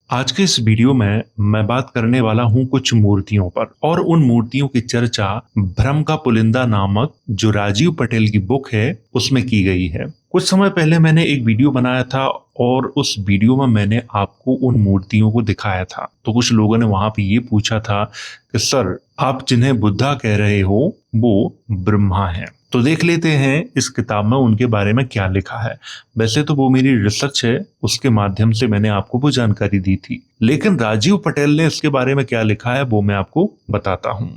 आज के इस वीडियो में मैं बात करने वाला हूं कुछ मूर्तियों पर और उन मूर्तियों की चर्चा भ्रम का पुलिंदा नामक जो राजीव पटेल की बुक है उसमें की गई है। कुछ समय पहले मैंने एक वीडियो बनाया था और उस वीडियो में मैंने आपको उन मूर्तियों को दिखाया था। तो कुछ लोगों ने वहां पे ये पूछा था कि सर, आप जिन्हें बुद्धा कह रहे हो वो ब्रह्मा हैं। तो देख लेते हैं इस किताब में उनके बारे में क्या लिखा है। वैसे तो वो मेरी रिसर्च है, उसके माध्यम से मैंने आपको वो जानकारी दी थी, लेकिन राजीव पटेल ने इसके बारे में क्या लिखा है वो मैं आपको बताता हूं।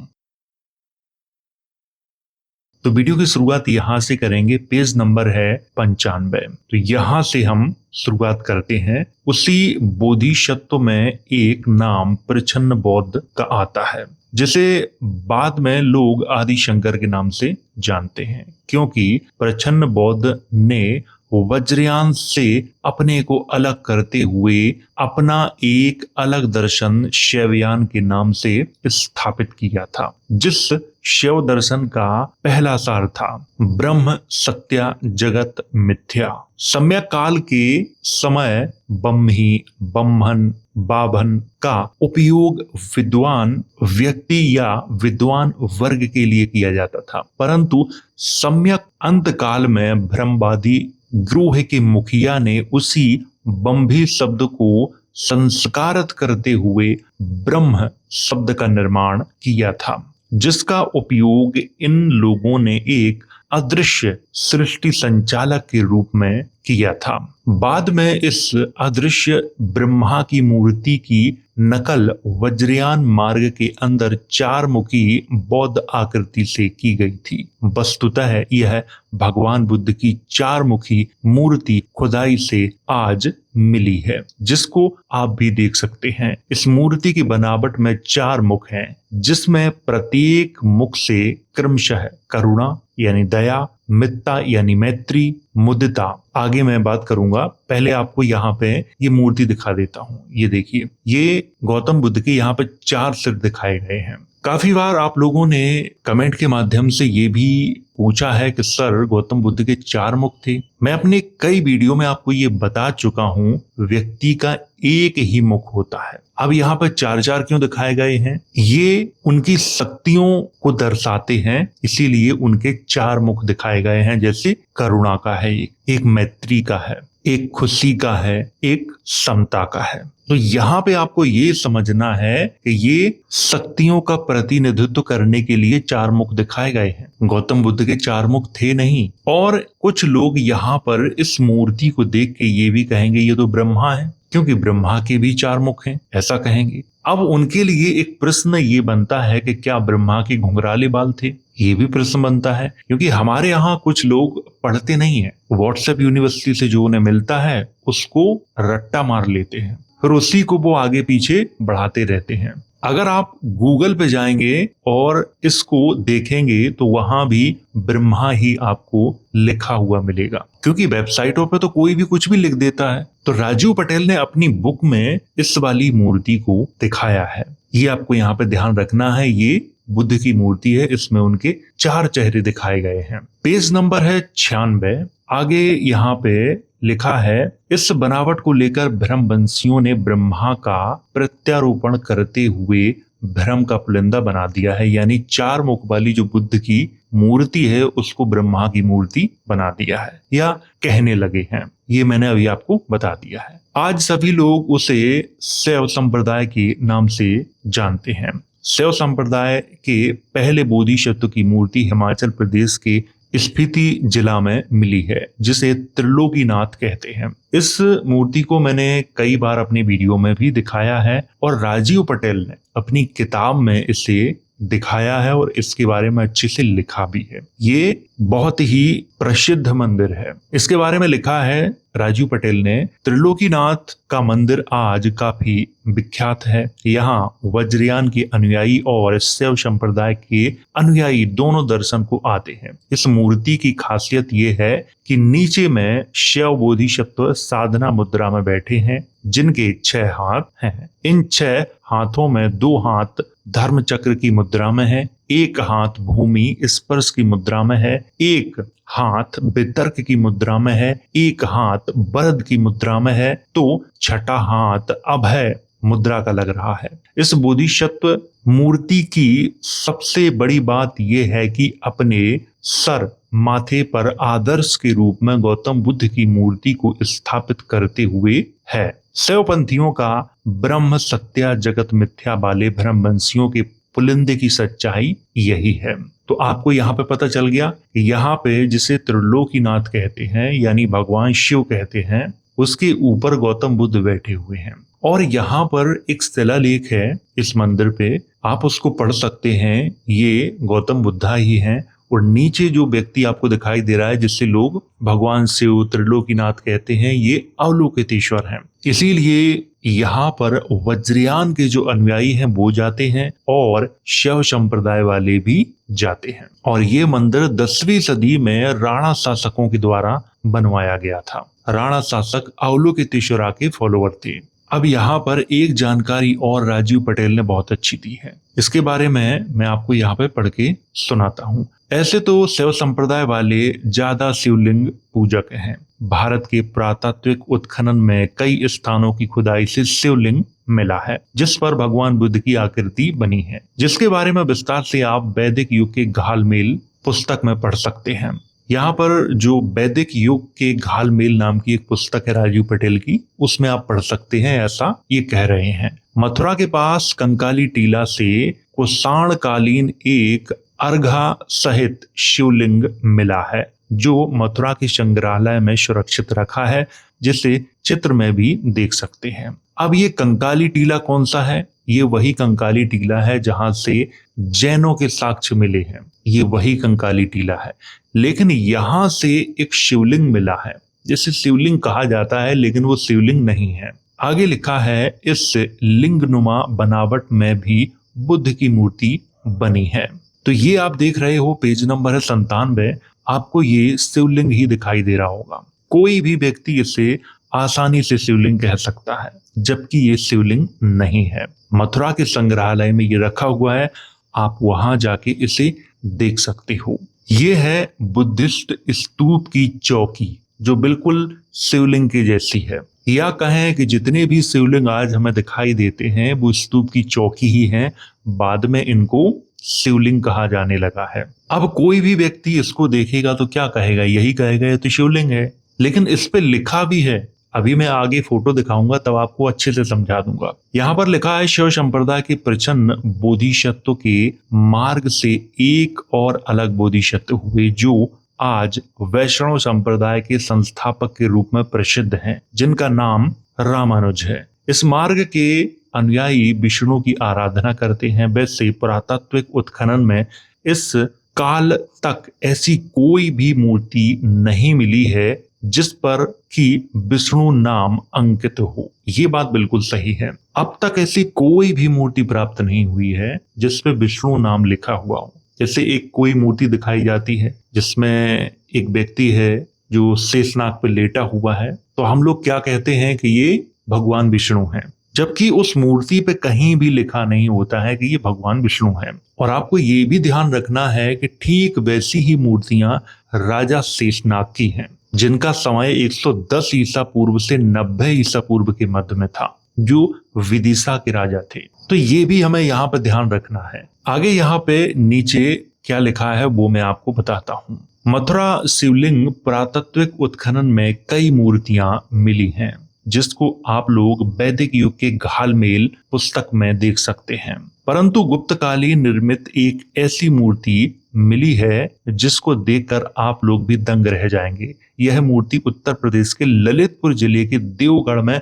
तो वीडियो की शुरुआत यहां से करेंगे। पेज नंबर है 95। तो यहां से हम शुरुआत करते हैं। उसी बोधिसत्व में एक नाम प्रच्छन्न बौद्ध का आता है, जिसे बाद में लोग आदि शंकर के नाम से जानते हैं, क्योंकि प्रच्छन्न बौद्ध ने वज्रयान से अपने को अलग करते हुए अपना एक अलग दर्शन शैवयान के नाम से स्थापित किया था, जिस शैव दर्शन का पहला सार था ब्रह्म सत्या जगत मिथ्या। सम्यक काल के समय ब्रह्मी ब्रह्मन बाभन का उपयोग विद्वान व्यक्ति या विद्वान वर्ग के लिए किया जाता था, परंतु सम्यक अंत काल में ब्रह्मवादी ग्रोह के मुखिया ने उसी बंभी शब्द को संस्कारित करते हुए ब्रह्म शब्द का निर्माण किया था, जिसका उपयोग इन लोगों ने एक अदृश्य सृष्टि संचालक के रूप में किया था। बाद में इस अदृश्य ब्रह्मा की मूर्ति की नकल वज्रयान मार्ग के अंदर चार मुखी बौद्ध आकृति से की गई थी। वस्तुतः यह भगवान बुद्ध की चार मुखी मूर्ति खुदाई से आज मिली है, जिसको आप भी देख सकते हैं। इस मूर्ति की बनावट में चार मुख हैं, जिसमें प्रत्येक मुख से क्रमशः करुणा यानी दया, मित्ता यानी मैत्री, मुदिता आगे मैं बात करूंगा। पहले आपको यहाँ पे ये मूर्ति दिखा देता हूँ। ये देखिए, ये गौतम बुद्ध के यहाँ पे चार सिर दिखाए गए हैं। काफी बार आप लोगों ने कमेंट के माध्यम से ये भी पूछा है कि सर, गौतम बुद्ध के चार मुख थे। मैं अपने कई वीडियो में आपको ये बता चुका हूं, व्यक्ति का एक ही मुख होता है। अब यहाँ पर चार चार क्यों दिखाए गए हैं? ये उनकी शक्तियों को दर्शाते हैं, इसीलिए उनके चार मुख दिखाए गए हैं। जैसे करुणा का है, एक मैत्री का है, एक खुशी का है, एक समता का है। तो यहाँ पे आपको ये समझना है कि ये शक्तियों का प्रतिनिधित्व करने के लिए चार मुख दिखाए गए हैं। गौतम बुद्ध के चार मुख थे नहीं। और कुछ लोग यहाँ पर इस मूर्ति को देख के ये भी कहेंगे ये तो ब्रह्मा है, क्योंकि ब्रह्मा के भी चार मुख हैं, ऐसा कहेंगे। अब उनके लिए एक प्रश्न ये बनता है कि क्या ब्रह्मा के घुंघराले बाल थे? ये भी प्रश्न बनता है, क्योंकि हमारे यहाँ कुछ लोग पढ़ते नहीं है, व्हाट्सएप यूनिवर्सिटी से जो उन्हें मिलता है उसको रट्टा मार लेते हैं, फिर उसी को वो आगे पीछे बढ़ाते रहते हैं। अगर आप गूगल पे जाएंगे और इसको देखेंगे तो वहां भी ब्रह्मा ही आपको लिखा हुआ मिलेगा, क्योंकि वेबसाइटों पे तो कोई भी कुछ भी लिख देता है। तो राजीव पटेल ने अपनी बुक में इस वाली मूर्ति को दिखाया है। ये आपको यहाँ पे ध्यान रखना है, ये बुद्ध की मूर्ति है, इसमें उनके चार चेहरे दिखाए गए हैं। पेज नंबर है 96। आगे यहाँ पे लिखा है, इस बनावट को लेकर ब्रह्मवंशियों ने ब्रह्मा का प्रत्यारोपण करते हुए भ्रम का पुलिंदा बना दिया है, यानी चार मुख वाली जो बुद्ध की मूर्ति है उसको ब्रह्मा की मूर्ति बना दिया है, या कहने लगे हैं। ये मैंने अभी आपको बता दिया है। आज सभी लोग उसे शैव संप्रदाय के नाम से जानते हैं। शैव संप्रदाय के पहले बोधिसत्व की मूर्ति हिमाचल प्रदेश के स्पीति जिला में मिली है, जिसे त्रिलोकीनाथ कहते हैं। इस मूर्ति को मैंने कई बार अपनी वीडियो में भी दिखाया है और राजीव पटेल ने अपनी किताब में इसे दिखाया है और इसके बारे में अच्छे से लिखा भी है। ये बहुत ही प्रसिद्ध मंदिर है। इसके बारे में लिखा है राजीव पटेल ने, त्रिलोकीनाथ का मंदिर आज काफी विख्यात है। यहाँ वज्रयान के अनुयायी और शैव संप्रदाय के अनुयायी दोनों दर्शन को आते हैं। इस मूर्ति की खासियत ये है कि नीचे में शैव बोधिसत्व साधना मुद्रा में बैठे हैं, जिनके 6 हाथ हैं। इन 6 हाथों में 2 हाथ धर्म चक्र की मुद्रा में है, एक हाथ भूमि स्पर्श की मुद्रा में है, एक हाथ वितर्क की मुद्रा में है, एक हाथ वरद की मुद्रा में है, तो छठा हाथ अभय मुद्रा का लग रहा है। इस बोधिसत्व मूर्ति की सबसे बड़ी बात यह है कि अपने सर माथे पर आदर्श के रूप में गौतम बुद्ध की मूर्ति को स्थापित करते हुए है। शैवपंथियों का ब्रह्म सत्या जगत मिथ्या वाले ब्रह्मवंशियों के पुलिंदे की सच्चाई यही है। तो आपको यहाँ पे पता चल गया कि यहाँ पे जिसे त्रिलोकीनाथ कहते हैं यानी भगवान शिव कहते हैं, उसके ऊपर गौतम बुद्ध बैठे हुए हैं। और यहाँ पर एक शिलालेख है इस मंदिर पे, आप उसको पढ़ सकते हैं। ये गौतम बुद्धा ही हैं और नीचे जो व्यक्ति आपको दिखाई दे रहा है जिससे लोग भगवान शिव त्रिलोकीनाथ कहते हैं, ये अवलोकितेश्वर हैं। इसीलिए यहाँ पर वज्रयान के जो अनुयायी हैं वो जाते हैं और शैव संप्रदाय वाले भी जाते हैं। और ये मंदिर 10वीं सदी में राणा शासकों के द्वारा बनवाया गया था। राणा शासक अवलोकितेश्वरा के फॉलोअर थे। अब यहाँ पर एक जानकारी और राजीव पटेल ने बहुत अच्छी दी है, इसके बारे में मैं आपको यहाँ पे पढ़ के सुनाता हूँ। ऐसे तो शैव संप्रदाय वाले ज्यादा शिवलिंग पूजक हैं। भारत के पुरातात्विक उत्खनन में कई स्थानों की खुदाई से शिवलिंग मिला है जिस पर भगवान बुद्ध की आकृति बनी है, जिसके बारे में विस्तार से आप वैदिक युग के घालमेल पुस्तक में पढ़ सकते हैं। यहाँ पर जो वैदिक युग के घालमेल नाम की एक पुस्तक है राजीव पटेल की, उसमें आप पढ़ सकते हैं, ऐसा ये कह रहे हैं। मथुरा के पास कंकाली टीला से कुषाण कालीन एक अर्घा सहित शिवलिंग मिला है जो मथुरा के संग्रहालय में सुरक्षित रखा है, जिसे चित्र में भी देख सकते हैं। अब ये कंकाली टीला कौन सा है? ये वही कंकाली टीला है जहां से जैनों के साक्ष्य मिले हैं। ये वही कंकाली टीला है, लेकिन यहां से एक शिवलिंग मिला है जिसे शिवलिंग कहा जाता है, लेकिन वो शिवलिंग नहीं है। आगे लिखा है इस लिंगनुमा बनावट में भी बुद्ध की मूर्ति बनी है। तो ये आप देख रहे हो पेज नंबर है 97। आपको ये शिवलिंग ही दिखाई दे रहा होगा। कोई भी व्यक्ति इसे आसानी से शिवलिंग कह सकता है, जबकि ये शिवलिंग नहीं है। मथुरा के संग्रहालय में ये रखा हुआ है, आप वहां जाके इसे देख सकते हो। ये है बुद्धिस्ट स्तूप की चौकी जो बिल्कुल शिवलिंग के जैसी है, या कहें कि जितने भी शिवलिंग आज हमें दिखाई देते हैं वो स्तूप की चौकी ही हैं। बाद में इनको शिवलिंग कहा जाने लगा है। अब कोई भी व्यक्ति इसको देखेगा तो क्या कहेगा? यही कहेगा ये तो शिवलिंग है, लेकिन इस पे लिखा भी है। अभी मैं आगे फोटो दिखाऊंगा तब आपको अच्छे से समझा दूंगा। यहाँ पर लिखा है शैव संप्रदाय के प्रचन्न बोधिसत्व के मार्ग से एक और अलग बोधिसत्व हुए जो आज वैष्णव संप्रदाय के संस्थापक के रूप में प्रसिद्ध हैं, जिनका नाम रामानुज है। इस मार्ग के अनुयायी विष्णु की आराधना करते हैं। वैसे पुरातात्विक उत्खनन में इस काल तक ऐसी कोई भी मूर्ति नहीं मिली है जिस पर कि विष्णु नाम अंकित हो। ये बात बिल्कुल सही है। अब तक ऐसी कोई भी मूर्ति प्राप्त नहीं हुई है जिस पे विष्णु नाम लिखा हुआ हो। जैसे एक कोई मूर्ति दिखाई जाती है जिसमें एक व्यक्ति है जो शेषनाग पे लेटा हुआ है, तो हम लोग क्या कहते हैं कि ये भगवान विष्णु हैं, जबकि उस मूर्ति पे कहीं भी लिखा नहीं होता है कि ये भगवान विष्णु हैं। और आपको ये भी ध्यान रखना है कि ठीक वैसी ही मूर्तियां राजा शेषनाग की हैं, जिनका समय 110 ईसा पूर्व से 90 ईसा पूर्व के मध्य में था, जो विदिशा के राजा थे। तो ये भी हमें यहाँ पे ध्यान रखना है। आगे यहाँ पे नीचे क्या लिखा है वो मैं आपको बताता हूँ। मथुरा शिवलिंग पुरातात्विक उत्खनन में कई मूर्तियां मिली हैं, जिसको आप लोग वैदिक युग के घालमेल पुस्तक में देख सकते हैं। परंतु गुप्तकालीन निर्मित एक ऐसी मूर्ति मिली है जिसको देखकर आप लोग भी दंग रह जाएंगे। यह मूर्ति उत्तर प्रदेश के ललितपुर जिले के देवगढ़ में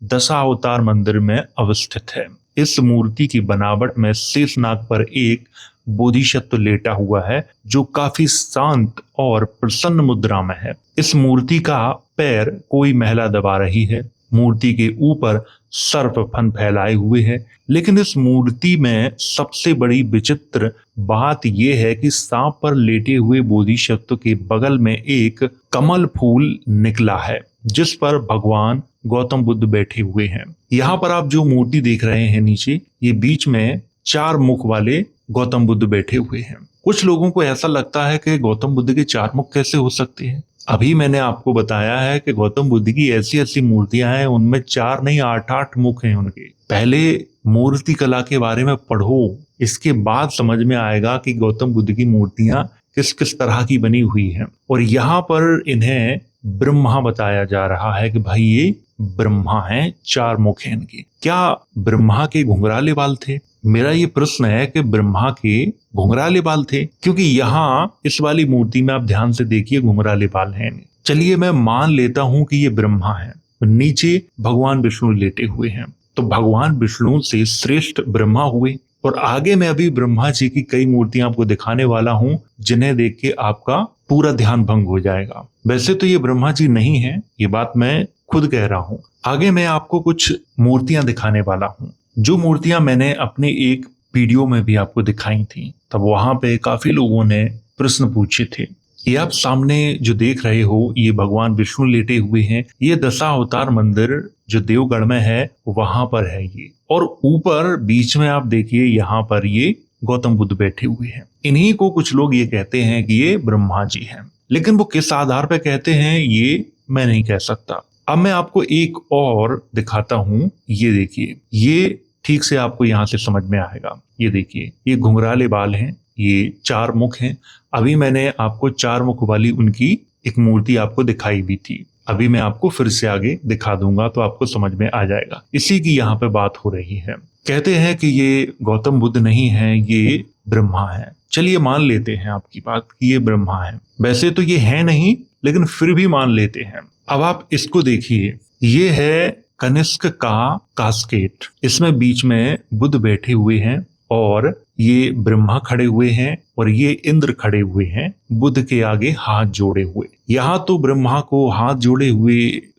दशावतार मंदिर में अवस्थित है। इस मूर्ति की बनावट में शेषनाग पर एक बोधिसत्व लेटा हुआ है जो काफी शांत और प्रसन्न मुद्रा में है। इस मूर्ति का पैर कोई महिला दबा रही है। मूर्ति के ऊपर सर्प फन फैलाए हुए है, लेकिन इस मूर्ति में सबसे बड़ी विचित्र बात यह है कि सांप पर लेटे हुए बोधिसत्व के बगल में एक कमल फूल निकला है जिस पर भगवान गौतम बुद्ध बैठे हुए हैं। यहाँ पर आप जो मूर्ति देख रहे हैं नीचे, ये बीच में 4 मुख वाले गौतम बुद्ध बैठे हुए हैं। कुछ लोगों को ऐसा लगता है कि गौतम बुद्ध के 4 मुख कैसे हो सकते हैं। अभी मैंने आपको बताया है कि गौतम बुद्ध की ऐसी ऐसी मूर्तियां हैं, उनमें 4 नहीं 8-8 मुख हैं उनके। पहले मूर्ति कला के बारे में पढ़ो, इसके बाद समझ में आएगा कि गौतम बुद्ध की मूर्तियां किस किस तरह की बनी हुई हैं। और यहाँ पर इन्हें ब्रह्मा बताया जा रहा है कि भाई ये ब्रह्मा हैं, 4 मुख हैं इनके। क्या ब्रह्मा के घुंघराले बाल थे? मेरा ये प्रश्न है कि ब्रह्मा के घुंघराले बाल थे, क्योंकि यहाँ इस वाली मूर्ति में आप ध्यान से देखिए घुंघराले बाल हैं। चलिए मैं मान लेता हूं कि ये ब्रह्मा है, नीचे भगवान विष्णु लेटे हुए हैं, तो भगवान विष्णु से श्रेष्ठ ब्रह्मा हुए। और आगे मैं अभी ब्रह्मा जी की कई मूर्तियां आपको दिखाने वाला हूं, जिन्हें देख के आपका पूरा ध्यान भंग हो जाएगा। वैसे तो ये ब्रह्मा जी नहीं है, ये बात मैं खुद कह रहा हूं। आगे मैं आपको कुछ मूर्तियां दिखाने वाला हूं, जो मूर्तियां मैंने अपने एक वीडियो में भी आपको दिखाई थी। तब वहां पे काफी लोगों ने प्रश्न पूछे थे। ये आप सामने जो देख रहे हो, ये भगवान विष्णु लेटे हुए हैं। ये दशावतार मंदिर जो देवगढ़ में है वहां पर है ये। और ऊपर बीच में आप देखिए, यहाँ पर ये गौतम बुद्ध बैठे हुए हैं। इन्हीं को कुछ लोग ये कहते हैं कि ये ब्रह्मा जी हैं, लेकिन वो किस आधार पर कहते हैं ये मैं नहीं कह सकता। अब मैं आपको एक और दिखाता हूं, ये देखिए, ये ठीक से आपको यहां से समझ में आएगा। ये देखिए, ये घुंघराले बाल हैं, ये 4 मुख हैं। अभी मैंने आपको 4 मुख वाली उनकी एक मूर्ति आपको दिखाई भी थी, अभी मैं आपको फिर से आगे दिखा दूंगा तो आपको समझ में आ जाएगा। इसी की यहाँ पे बात हो रही है। कहते हैं कि ये गौतम बुद्ध नहीं है, ये ब्रह्मा है। चलिए मान लेते हैं आपकी बात कि ये ब्रह्मा है। वैसे तो ये है नहीं, लेकिन फिर भी मान लेते हैं। अब आप इसको देखिए, ये है कनिष्क का कास्केट। इसमें बीच में बुद्ध बैठे हुए हैं और ये ब्रह्मा खड़े हुए हैं और ये इंद्र खड़े हुए हैं, बुद्ध के आगे हाथ जोड़े हुए। यहाँ तो ब्रह्मा को हाथ जोड़े हुए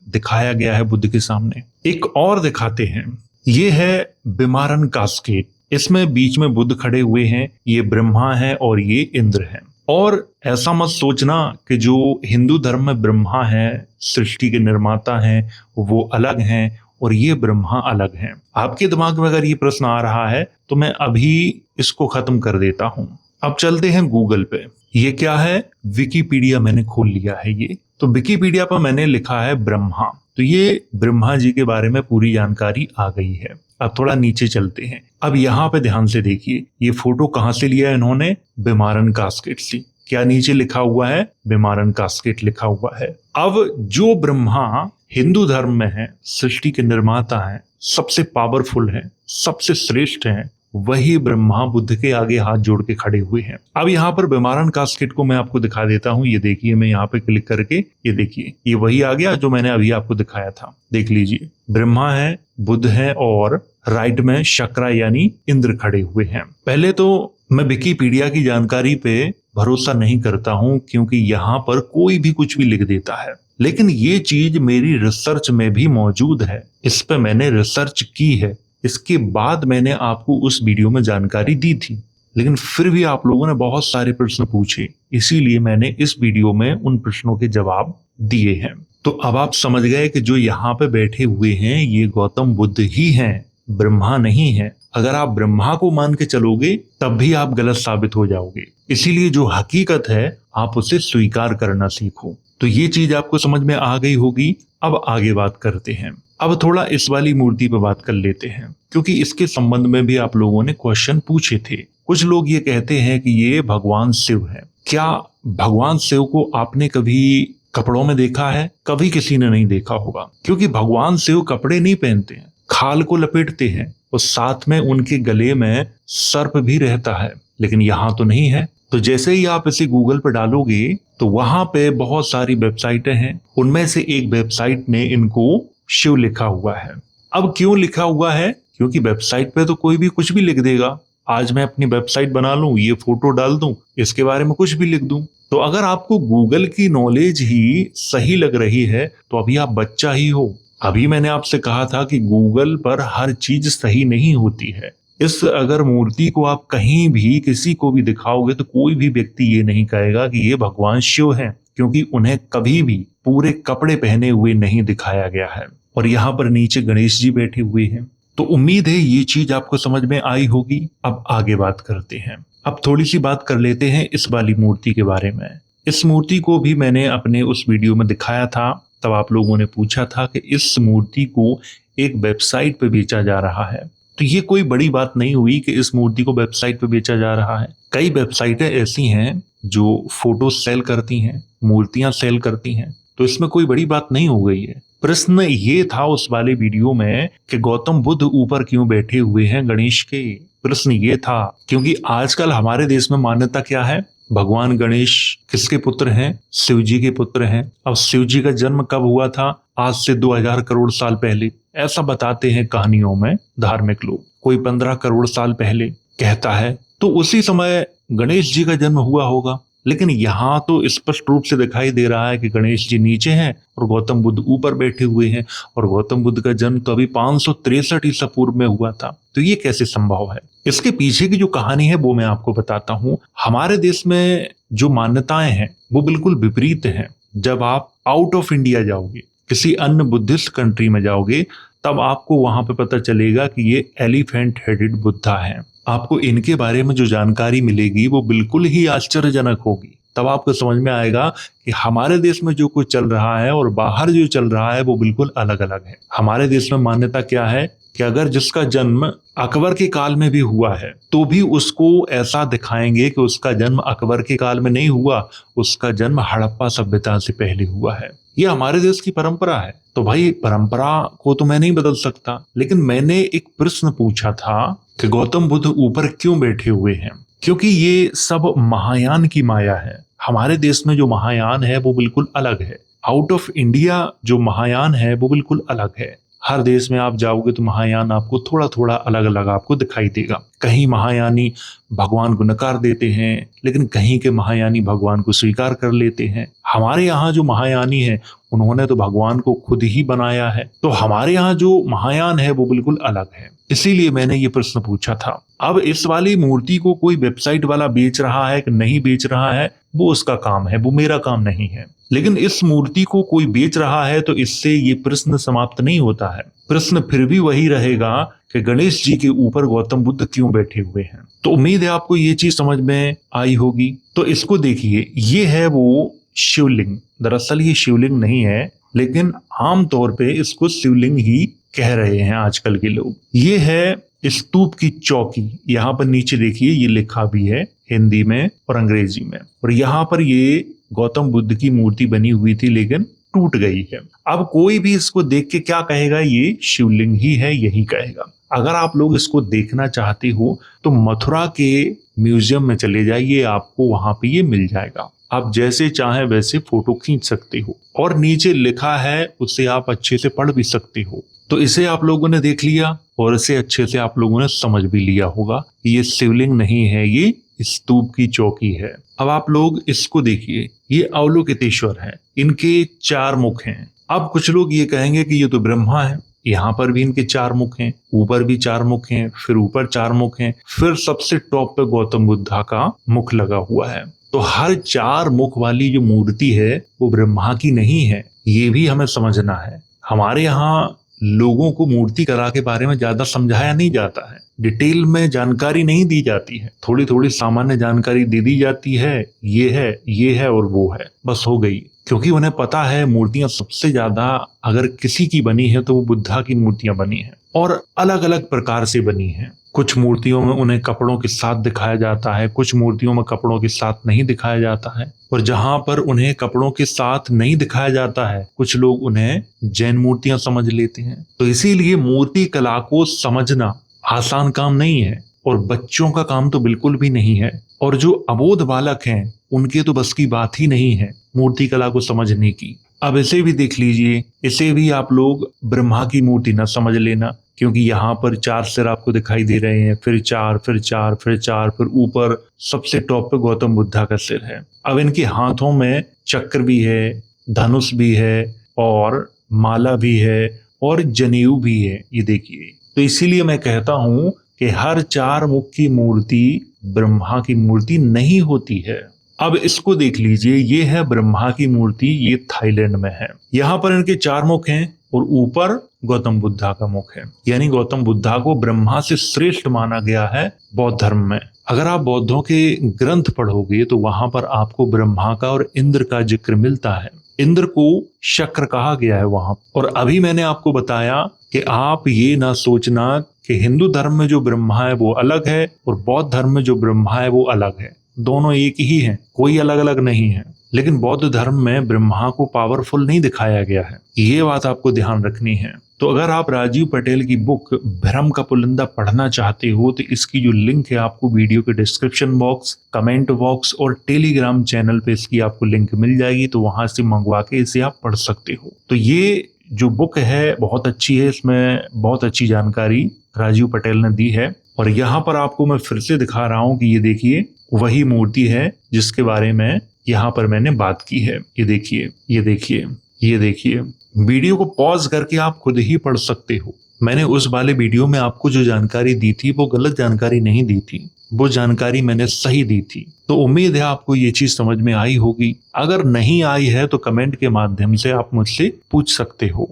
दिखाया गया है बुद्ध के सामने। एक और दिखाते हैं, ये है विमारन कास्केट। इसमें बीच में बुद्ध खड़े हुए हैं, ये ब्रह्मा है और ये इंद्र है। और ऐसा मत सोचना कि जो हिंदू धर्म में ब्रह्मा है, सृष्टि के निर्माता हैं, वो अलग हैं और ये ब्रह्मा अलग हैं। आपके दिमाग में अगर ये प्रश्न आ रहा है तो मैं अभी इसको खत्म कर देता हूं। अब चलते हैं गूगल पे। ये क्या है? विकिपीडिया मैंने खोल लिया है ये। तो विकिपीडिया पर मैंने लिखा है ब्रह्मा, तो ये ब्रह्मा जी के बारे में पूरी जानकारी आ गई है। अब थोड़ा नीचे चलते हैं। अब यहाँ पे ध्यान से देखिए, ये फोटो कहाँ से लिया है इन्होंने? विमारन कास्केट से। क्या नीचे लिखा हुआ है? विमारन कास्केट लिखा हुआ है। अब जो ब्रह्मा हिंदू धर्म में है, सृष्टि के निर्माता हैं, सबसे पावरफुल हैं, सबसे श्रेष्ठ हैं, वही ब्रह्मा बुद्ध के आगे हाथ जोड़ के खड़े हुए हैं। अब यहाँ पर विमारन कास्केट को मैं आपको दिखा देता हूँ। ये देखिए, मैं यहाँ पे क्लिक करके ये देखिए, ये वही आ गया जो मैंने अभी आपको दिखाया था। देख लीजिए, ब्रह्मा है, बुद्ध है और राइट में शक्रा यानी इंद्र खड़े हुए हैं। पहले तो मैं विकिपीडिया की जानकारी पे भरोसा नहीं करता हूं, क्योंकि यहाँ पर कोई भी कुछ भी लिख देता है, लेकिन ये चीज मेरी रिसर्च में भी मौजूद है। इस पे मैंने रिसर्च की है, इसके बाद मैंने आपको उस वीडियो में जानकारी दी थी, लेकिन फिर भी आप लोगों ने बहुत सारे प्रश्न पूछे, इसीलिए मैंने इस वीडियो में उन प्रश्नों के जवाब दिए हैं। तो अब आप समझ गए कि जो यहाँ पे बैठे हुए हैं ये गौतम बुद्ध ही हैं, ब्रह्मा नहीं है। अगर आप ब्रह्मा को मान के चलोगे तब भी आप गलत साबित हो जाओगे। इसीलिए जो हकीकत है आप उसे स्वीकार करना सीखो। तो ये चीज आपको समझ में आ गई होगी। अब आगे बात करते हैं। अब थोड़ा इस वाली मूर्ति पर बात कर लेते हैं, क्योंकि इसके संबंध में भी आप लोगों ने क्वेश्चन पूछे थे। कुछ लोग ये कहते हैं कि ये भगवान शिव है। क्या भगवान शिव को आपने कभी कपड़ों में देखा है? कभी किसी ने नहीं देखा होगा, क्योंकि भगवान शिव कपड़े नहीं पहनते हैं, खाल को लपेटते हैं और साथ में उनके गले में सर्प भी रहता है, लेकिन यहाँ तो नहीं है। तो जैसे ही आप इसे गूगल पर डालोगे तो वहां पे बहुत सारी वेबसाइटें हैं, उनमें से एक वेबसाइट ने इनको शिव लिखा हुआ है। अब क्यों लिखा हुआ है? क्योंकि वेबसाइट पे तो कोई भी कुछ भी लिख देगा। आज मैं अपनी वेबसाइट बना लूं, ये फोटो डाल दूं, इसके बारे में कुछ भी लिख दूं। तो अगर आपको गूगल की नॉलेज ही सही लग रही है तो अभी आप बच्चा ही हो। अभी मैंने आपसे कहा था कि गूगल पर हर चीज सही नहीं होती है। इस अगर मूर्ति को आप कहीं भी किसी को भी दिखाओगे तो कोई भी व्यक्ति ये नहीं कहेगा कि ये भगवान शिव हैं, क्योंकि उन्हें कभी भी पूरे कपड़े पहने हुए नहीं दिखाया गया है। और यहाँ पर नीचे गणेश जी बैठे हुए हैं। तो उम्मीद है ये चीज आपको समझ में आई होगी। अब आगे बात करते हैं। अब थोड़ी सी बात कर लेते हैं इस वाली मूर्ति के बारे में। इस मूर्ति को भी मैंने अपने उस वीडियो में दिखाया था, तब आप लोगों ने पूछा था कि इस मूर्ति को एक वेबसाइट पे बेचा जा रहा है। तो ये कोई बड़ी बात नहीं हुई कि इस मूर्ति को वेबसाइट पे बेचा जा रहा है। कई वेबसाइटें ऐसी हैं जो फोटो सेल करती हैं, मूर्तियां सेल करती हैं, तो इसमें कोई बड़ी बात नहीं हो गई है। प्रश्न ये था उस वाले वीडियो में कि गौतम बुद्ध ऊपर क्यों बैठे हुए हैं गणेश के। प्रश्न ये था क्योंकि आजकल हमारे देश में मान्यता क्या है, भगवान गणेश किसके पुत्र हैं, शिव जी के पुत्र हैं। अब शिव जी का जन्म कब हुआ था, आज से 2000 करोड़ साल पहले, ऐसा बताते हैं कहानियों में धार्मिक लोग। कोई 15 करोड़ साल पहले कहता है, तो उसी समय गणेश जी का जन्म हुआ होगा। लेकिन यहाँ तो स्पष्ट रूप से दिखाई दे रहा है कि गणेश जी नीचे हैं और गौतम बुद्ध ऊपर बैठे हुए हैं, और गौतम बुद्ध का जन्म तो अभी 563 ईसा पूर्व में हुआ था। तो ये कैसे संभव है? इसके पीछे की जो कहानी है वो मैं आपको बताता हूँ। हमारे देश में जो मान्यताएं हैं वो बिल्कुल विपरीत हैं। जब आप आउट ऑफ इंडिया जाओगे, किसी अन्य बुद्धिस्ट कंट्री में जाओगे, तब आपको वहां पे पता चलेगा कि ये एलिफेंट हेडेड बुद्धा हैं। आपको इनके बारे में जो जानकारी मिलेगी वो बिल्कुल ही आश्चर्यजनक होगी। तब आपको समझ में आएगा कि हमारे देश में जो कुछ चल रहा है और बाहर जो चल रहा है वो बिल्कुल अलग अलग है। हमारे देश में मान्यता क्या है कि अगर जिसका जन्म अकबर के काल में भी हुआ है तो भी उसको ऐसा दिखाएंगे कि उसका जन्म अकबर के काल में नहीं हुआ, उसका जन्म हड़प्पा सभ्यता से पहले हुआ है। ये हमारे देश की परंपरा है। तो भाई परंपरा को तो मैं नहीं बदल सकता, लेकिन मैंने एक प्रश्न पूछा था कि गौतम बुद्ध ऊपर क्यों बैठे हुए हैं, क्योंकि ये सब महायान की माया है। हमारे देश में जो महायान है वो बिल्कुल अलग है। आउट ऑफ इंडिया जो महायान है वो बिल्कुल अलग है। हर देश में आप जाओगे तो महायान आपको थोड़ा थोड़ा अलग अलग आपको दिखाई देगा। कहीं महायानी भगवान को नकार देते हैं, लेकिन कहीं के महायानी भगवान को स्वीकार कर लेते हैं। हमारे यहाँ जो महायानी है उन्होंने तो भगवान को खुद ही बनाया है। तो हमारे यहाँ जो महायान है वो बिल्कुल अलग है। इसीलिए मैंने ये प्रश्न पूछा था। अब इस वाली मूर्ति को कोई वेबसाइट वाला बेच रहा है कि नहीं बेच रहा है, वो उसका काम है, वो मेरा काम नहीं है। लेकिन इस मूर्ति को कोई बेच रहा है तो इससे ये प्रश्न समाप्त नहीं होता है। प्रश्न फिर भी वही रहेगा कि गणेश जी के ऊपर गौतम बुद्ध क्यों बैठे हुए हैं। तो उम्मीद है आपको ये चीज समझ में आई होगी। तो इसको देखिए, ये है वो शिवलिंग। दरअसल ये शिवलिंग नहीं है, लेकिन आमतौर पे इसको शिवलिंग ही कह रहे हैं आजकल के लोग। ये है स्तूप की चौकी। यहाँ पर नीचे देखिए ये लिखा भी है हिंदी में और अंग्रेजी में, और यहाँ पर ये गौतम बुद्ध की मूर्ति बनी हुई थी लेकिन टूट गई है। अब कोई भी इसको देख के क्या कहेगा, ये शिवलिंग ही है, यही कहेगा। अगर आप लोग इसको देखना चाहते हो तो मथुरा के म्यूजियम में चले जाइए, आपको वहां पे ये मिल जाएगा। आप जैसे चाहे वैसे फोटो खींच सकते हो, और नीचे लिखा है उसे आप अच्छे से पढ़ भी सकते हो। तो इसे आप लोगों ने देख लिया और इसे अच्छे से आप लोगों ने समझ भी लिया होगा। ये शिवलिंग नहीं है, ये स्तूप की चौकी है। अब आप लोग इसको देखिए, ये अवलोकितेश्वर है, इनके 4 मुख हैं। अब कुछ लोग ये कहेंगे कि ये तो ब्रह्मा है, यहाँ पर भी इनके 4 मुख हैं, ऊपर भी 4 मुख हैं, फिर ऊपर 4 मुख हैं, फिर सबसे टॉप पे गौतम बुद्धा का मुख लगा हुआ है। तो हर 4 मुख वाली जो मूर्ति है वो ब्रह्मा की नहीं है, ये भी हमें समझना है। हमारे यहाँ लोगों को मूर्ति कला के बारे में ज्यादा समझाया नहीं जाता है, डिटेल में जानकारी नहीं दी जाती है, थोड़ी थोड़ी सामान्य जानकारी दे दी जाती है, ये है और वो है, बस हो गई। क्योंकि उन्हें पता है मूर्तियां सबसे ज्यादा अगर किसी की बनी है तो वो बुद्धा की मूर्तियां बनी हैं, और अलग अलग प्रकार से बनी हैं। कुछ मूर्तियों में उन्हें कपड़ों के साथ दिखाया जाता है, कुछ मूर्तियों में कपड़ों के साथ नहीं दिखाया जाता है, और जहां पर उन्हें कपड़ों के साथ नहीं दिखाया जाता है कुछ लोग उन्हें जैन मूर्तियां समझ लेते हैं। तो इसीलिए मूर्ति कला को समझना आसान काम नहीं है, और बच्चों का काम तो बिल्कुल भी नहीं है, और जो अबोध बालक हैं उनके तो बस की बात ही नहीं है मूर्ति कला को समझने की। अब इसे भी देख लीजिए, इसे भी आप लोग ब्रह्मा की मूर्ति न समझ लेना, क्योंकि यहाँ पर 4 सिर आपको दिखाई दे रहे हैं, फिर 4, फिर 4, फिर 4, फिर ऊपर सबसे टॉप पे गौतम बुद्धा का सिर है। अब इनके हाथों में चक्र भी है, धनुष भी है, और माला भी है, और जनेऊ भी है, ये देखिए। तो इसीलिए मैं कहता हूं कि हर 4 मुख की मूर्ति ब्रह्मा की मूर्ति नहीं होती है। अब इसको देख लीजिए, ये है ब्रह्मा की मूर्ति, ये थाईलैंड में है। यहाँ पर इनके 4 मुख हैं और ऊपर गौतम बुद्धा का मुख है। यानी गौतम बुद्धा को ब्रह्मा से श्रेष्ठ माना गया है बौद्ध धर्म में। अगर आप बौद्धों के ग्रंथ पढ़ोगे तो वहां पर आपको ब्रह्मा का और इंद्र का जिक्र मिलता है। इंद्र को शक्र कहा गया है वहां। और अभी मैंने आपको बताया कि आप ये ना सोचना कि हिंदू धर्म में जो ब्रह्मा है वो अलग है और बौद्ध धर्म में जो ब्रह्मा है वो अलग है। दोनों एक ही हैं, कोई अलग अलग नहीं है। लेकिन बौद्ध धर्म में ब्रह्मा को पावरफुल नहीं दिखाया गया है, ये बात आपको ध्यान रखनी है। तो अगर आप राजीव पटेल की बुक भ्रम का पुलिंदा पढ़ना चाहते हो तो इसकी जो लिंक है आपको वीडियो के डिस्क्रिप्शन बॉक्स, कमेंट बॉक्स और टेलीग्राम चैनल पे इसकी आपको लिंक मिल जाएगी, तो वहां से मंगवा के इसे आप पढ़ सकते हो। तो ये जो बुक है बहुत अच्छी है, इसमें बहुत अच्छी जानकारी राजीव पटेल ने दी है। और यहाँ पर आपको मैं फिर से दिखा रहा हूं कि ये देखिए वही मूर्ति है जिसके बारे में यहाँ पर मैंने बात की है। ये देखिए, ये देखिए, ये देखिए। वीडियो को पॉज करके आप खुद ही पढ़ सकते हो। मैंने उस वाले वीडियो में आपको जो जानकारी दी थी वो गलत जानकारी नहीं दी थी, वो जानकारी मैंने सही दी थी। तो उम्मीद है आपको ये चीज समझ में आई होगी। अगर नहीं आई है तो कमेंट के माध्यम से आप मुझसे पूछ सकते हो।